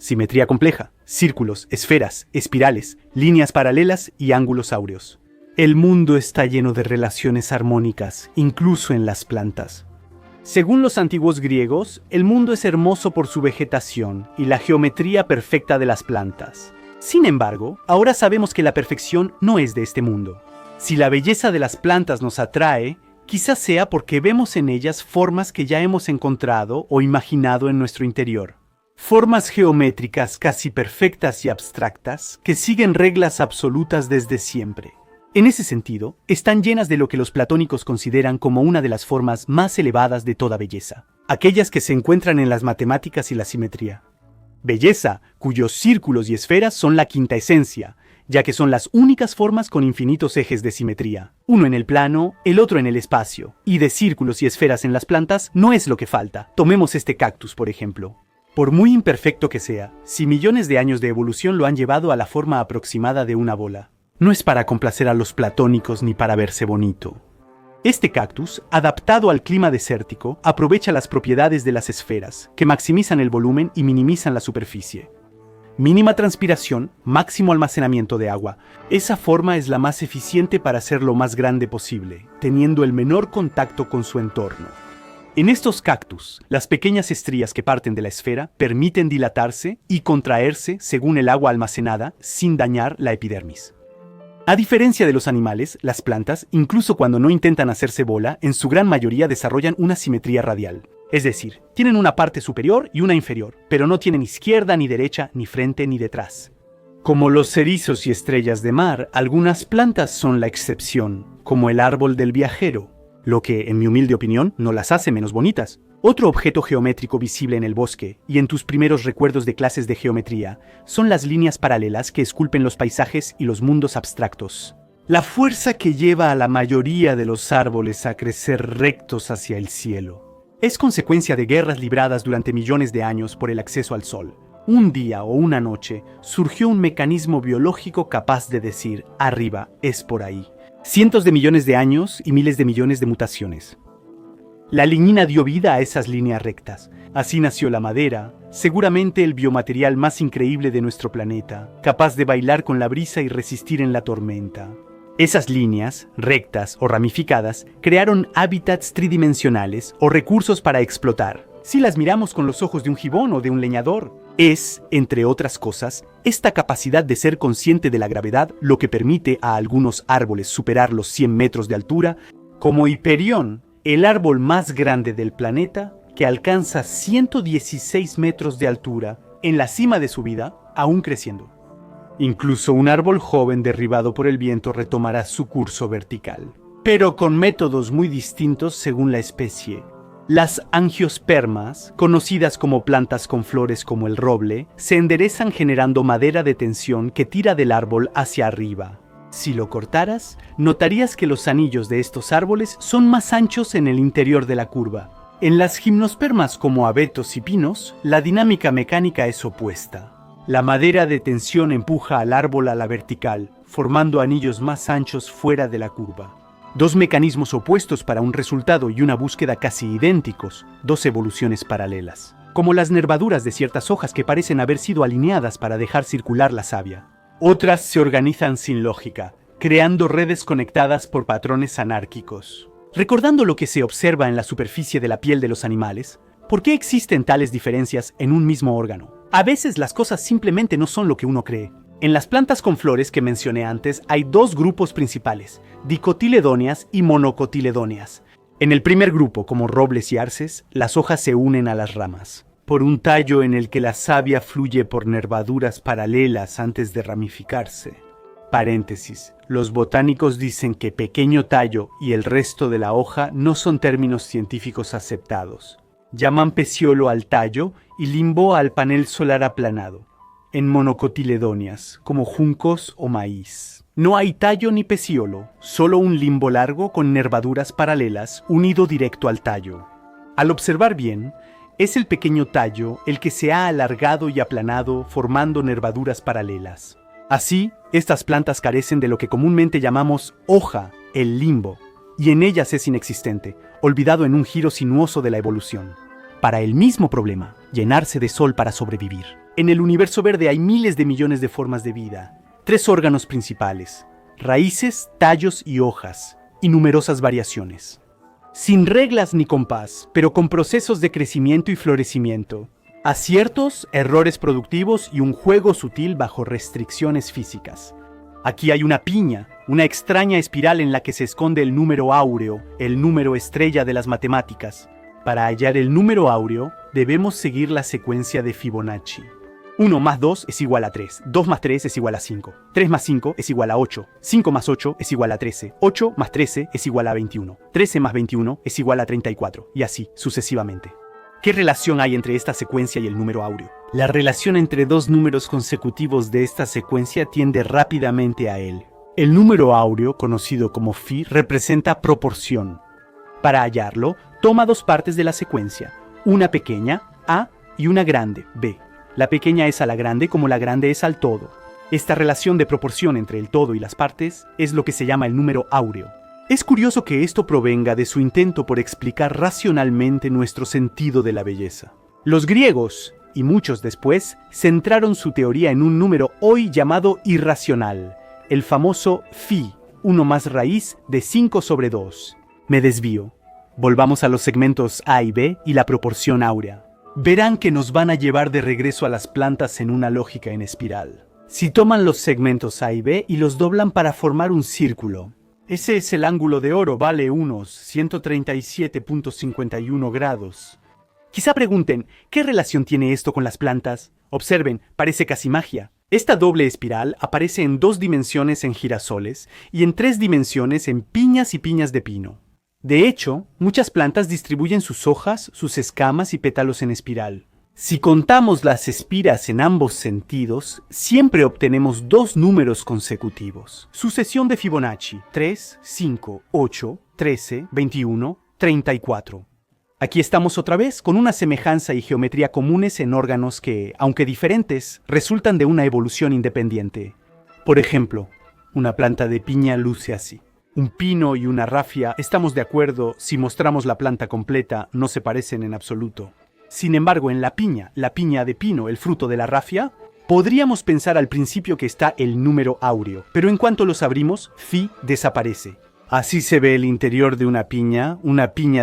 Simetría compleja, círculos, esferas, espirales, líneas paralelas y ángulos áureos. El mundo está lleno de relaciones armónicas, incluso en las plantas. Según los antiguos griegos, el mundo es hermoso por su vegetación y la geometría perfecta de las plantas. Sin embargo, ahora sabemos que la perfección no es de este mundo. Si la belleza de las plantas nos atrae, quizás sea porque vemos en ellas formas que ya hemos encontrado o imaginado en nuestro interior. Formas geométricas casi perfectas y abstractas que siguen reglas absolutas desde siempre. En ese sentido, están llenas de lo que los platónicos consideran como una de las formas más elevadas de toda belleza, aquellas que se encuentran en las matemáticas y la simetría. Belleza, cuyos círculos y esferas son la quinta esencia, ya que son las únicas formas con infinitos ejes de simetría, uno en el plano, el otro en el espacio, y de círculos y esferas en las plantas no es lo que falta. Tomemos este cactus, por ejemplo. Por muy imperfecto que sea, si millones de años de evolución lo han llevado a la forma aproximada de una bola, no es para complacer a los platónicos ni para verse bonito. Este cactus, adaptado al clima desértico, aprovecha las propiedades de las esferas, que maximizan el volumen y minimizan la superficie. Mínima transpiración, máximo almacenamiento de agua. Esa forma es la más eficiente para ser lo más grande posible, teniendo el menor contacto con su entorno. En estos cactus, las pequeñas estrías que parten de la esfera permiten dilatarse y contraerse según el agua almacenada sin dañar la epidermis. A diferencia de los animales, las plantas, incluso cuando no intentan hacerse bola, en su gran mayoría desarrollan una simetría radial. Es decir, tienen una parte superior y una inferior, pero no tienen izquierda ni derecha, ni frente ni detrás. Como los erizos y estrellas de mar, algunas plantas son la excepción, como el árbol del viajero, lo que, en mi humilde opinión, no las hace menos bonitas. Otro objeto geométrico visible en el bosque, y en tus primeros recuerdos de clases de geometría, son las líneas paralelas que esculpen los paisajes y los mundos abstractos. La fuerza que lleva a la mayoría de los árboles a crecer rectos hacia el cielo es consecuencia de guerras libradas durante millones de años por el acceso al sol. Un día o una noche surgió un mecanismo biológico capaz de decir, arriba, es por ahí. Cientos de millones de años y miles de millones de mutaciones. La lignina dio vida a esas líneas rectas. Así nació la madera, seguramente el biomaterial más increíble de nuestro planeta, capaz de bailar con la brisa y resistir en la tormenta. Esas líneas, rectas o ramificadas, crearon hábitats tridimensionales o recursos para explotar. Si las miramos con los ojos de un gibón o de un leñador, es, entre otras cosas, esta capacidad de ser consciente de la gravedad lo que permite a algunos árboles superar los 100 metros de altura, como Hiperión, el árbol más grande del planeta, que alcanza 116 metros de altura en la cima de su vida, aún creciendo. Incluso un árbol joven derribado por el viento retomará su curso vertical, pero con métodos muy distintos según la especie. Las angiospermas, conocidas como plantas con flores como el roble, se enderezan generando madera de tensión que tira del árbol hacia arriba. Si lo cortaras, notarías que los anillos de estos árboles son más anchos en el interior de la curva. En las gimnospermas como abetos y pinos, la dinámica mecánica es opuesta. La madera de tensión empuja al árbol a la vertical, formando anillos más anchos fuera de la curva. Dos mecanismos opuestos para un resultado y una búsqueda casi idénticos, dos evoluciones paralelas. Como las nervaduras de ciertas hojas que parecen haber sido alineadas para dejar circular la savia. Otras se organizan sin lógica, creando redes conectadas por patrones anárquicos. Recordando lo que se observa en la superficie de la piel de los animales, ¿por qué existen tales diferencias en un mismo órgano? A veces las cosas simplemente no son lo que uno cree. En las plantas con flores que mencioné antes hay dos grupos principales, dicotiledóneas y monocotiledóneas. En el primer grupo, como robles y arces, las hojas se unen a las ramas por un tallo en el que la savia fluye por nervaduras paralelas antes de ramificarse. Paréntesis. Los botánicos dicen que pequeño tallo y el resto de la hoja no son términos científicos aceptados. Llaman peciolo al tallo y limbo al panel solar aplanado. En monocotiledóneas, como juncos o maíz. No hay tallo ni peciolo, solo un limbo largo con nervaduras paralelas unido directo al tallo. Al observar bien, es el pequeño tallo el que se ha alargado y aplanado formando nervaduras paralelas. Así, estas plantas carecen de lo que comúnmente llamamos hoja, el limbo, y en ellas es inexistente, olvidado en un giro sinuoso de la evolución. Para el mismo problema, llenarse de sol para sobrevivir. En el universo verde hay miles de millones de formas de vida. 3 órganos principales: raíces, tallos y hojas, y numerosas variaciones. Sin reglas ni compás, pero con procesos de crecimiento y florecimiento. Aciertos, errores productivos y un juego sutil bajo restricciones físicas. Aquí hay una piña, una extraña espiral en la que se esconde el número áureo, el número estrella de las matemáticas. Para hallar el número áureo, debemos seguir la secuencia de Fibonacci. 1 más 2 es igual a 3, 2 más 3 es igual a 5, 3 más 5 es igual a 8, 5 más 8 es igual a 13, 8 más 13 es igual a 21, 13 más 21 es igual a 34, y así sucesivamente. ¿Qué relación hay entre esta secuencia y el número áureo? La relación entre dos números consecutivos de esta secuencia tiende rápidamente a él. El número áureo, conocido como Phi, representa proporción. Para hallarlo, toma 2 partes de la secuencia, una pequeña, A, y una grande, B. La pequeña es a la grande como la grande es al todo. Esta relación de proporción entre el todo y las partes es lo que se llama el número áureo. Es curioso que esto provenga de su intento por explicar racionalmente nuestro sentido de la belleza. Los griegos, y muchos después, centraron su teoría en un número hoy llamado irracional, el famoso Phi, 1 más raíz de 5 sobre 2. Me desvío. Volvamos a los segmentos A y B y la proporción áurea. Verán que nos van a llevar de regreso a las plantas en una lógica en espiral. Si toman los segmentos A y B y los doblan para formar un círculo, ese es el ángulo de oro, vale unos 137.51 grados. Quizá pregunten, ¿qué relación tiene esto con las plantas? Observen, parece casi magia. Esta doble espiral aparece en 2 dimensiones en girasoles y en 3 dimensiones en piñas y piñas de pino. De hecho, muchas plantas distribuyen sus hojas, sus escamas y pétalos en espiral. Si contamos las espiras en ambos sentidos, siempre obtenemos 2 números consecutivos. Sucesión de Fibonacci: 3, 5, 8, 13, 21, 34. Aquí estamos otra vez con una semejanza y geometría comunes en órganos que, aunque diferentes, resultan de una evolución independiente. Por ejemplo, una planta de piña luce así. Un pino y una rafia, estamos de acuerdo, si mostramos la planta completa, no se parecen en absoluto. Sin embargo, en la piña de pino, el fruto de la rafia, podríamos pensar al principio que está el número áureo, pero en cuanto los abrimos, Phi desaparece. Así se ve el interior de una piña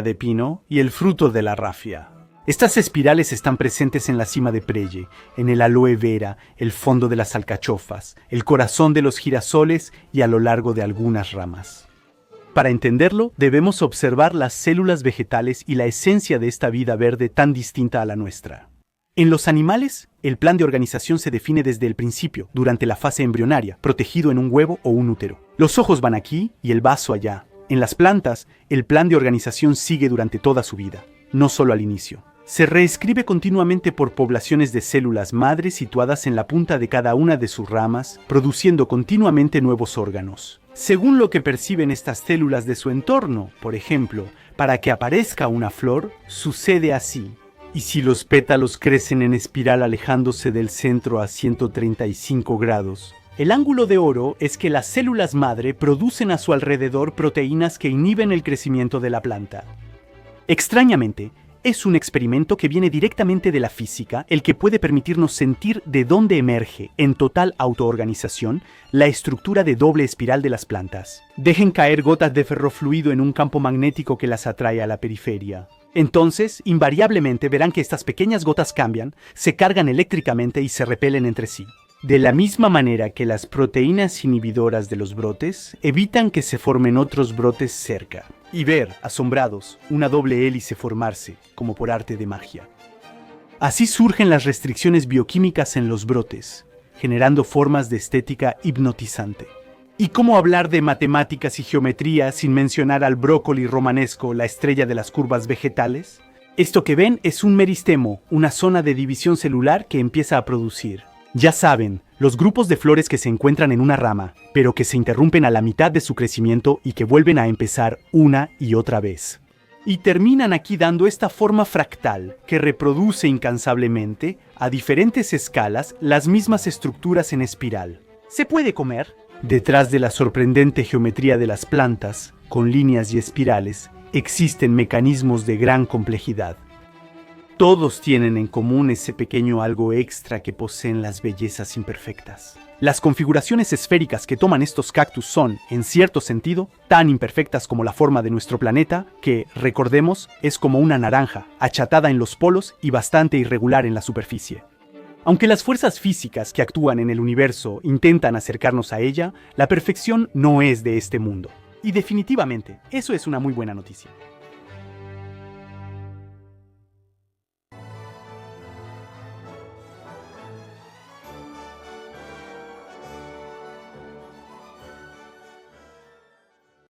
de pino y el fruto de la rafia. Estas espirales están presentes en la cima de Preye, en el aloe vera, el fondo de las alcachofas, el corazón de los girasoles y a lo largo de algunas ramas. Para entenderlo, debemos observar las células vegetales y la esencia de esta vida verde tan distinta a la nuestra. En los animales, el plan de organización se define desde el principio, durante la fase embrionaria, protegido en un huevo o un útero. Los ojos van aquí y el vaso allá. En las plantas, el plan de organización sigue durante toda su vida, no solo al inicio. Se reescribe continuamente por poblaciones de células madre situadas en la punta de cada una de sus ramas, produciendo continuamente nuevos órganos. Según lo que perciben estas células de su entorno, por ejemplo, para que aparezca una flor, sucede así. Y si los pétalos crecen en espiral alejándose del centro a 135 grados, el ángulo de oro es que las células madre producen a su alrededor proteínas que inhiben el crecimiento de la planta. Extrañamente, es un experimento que viene directamente de la física, el que puede permitirnos sentir de dónde emerge, en total autoorganización, la estructura de doble espiral de las plantas. Dejen caer gotas de ferrofluido en un campo magnético que las atrae a la periferia. Entonces, invariablemente verán que estas pequeñas gotas cambian, se cargan eléctricamente y se repelen entre sí. De la misma manera que las proteínas inhibidoras de los brotes evitan que se formen otros brotes cerca. Y ver, asombrados, una doble hélice formarse, como por arte de magia. Así surgen las restricciones bioquímicas en los brotes, generando formas de estética hipnotizante. ¿Y cómo hablar de matemáticas y geometría sin mencionar al brócoli romanesco, la estrella de las curvas vegetales? Esto que ven es un meristemo, una zona de división celular que empieza a producir. Ya saben, los grupos de flores que se encuentran en una rama, pero que se interrumpen a la mitad de su crecimiento y que vuelven a empezar una y otra vez. Y terminan aquí dando esta forma fractal que reproduce incansablemente, a diferentes escalas, las mismas estructuras en espiral. ¿Se puede comer? Detrás de la sorprendente geometría de las plantas, con líneas y espirales, existen mecanismos de gran complejidad. Todos tienen en común ese pequeño algo extra que poseen las bellezas imperfectas. Las configuraciones esféricas que toman estos cactus son, en cierto sentido, tan imperfectas como la forma de nuestro planeta, que, recordemos, es como una naranja, achatada en los polos y bastante irregular en la superficie. Aunque las fuerzas físicas que actúan en el universo intentan acercarnos a ella, la perfección no es de este mundo. Y definitivamente, eso es una muy buena noticia.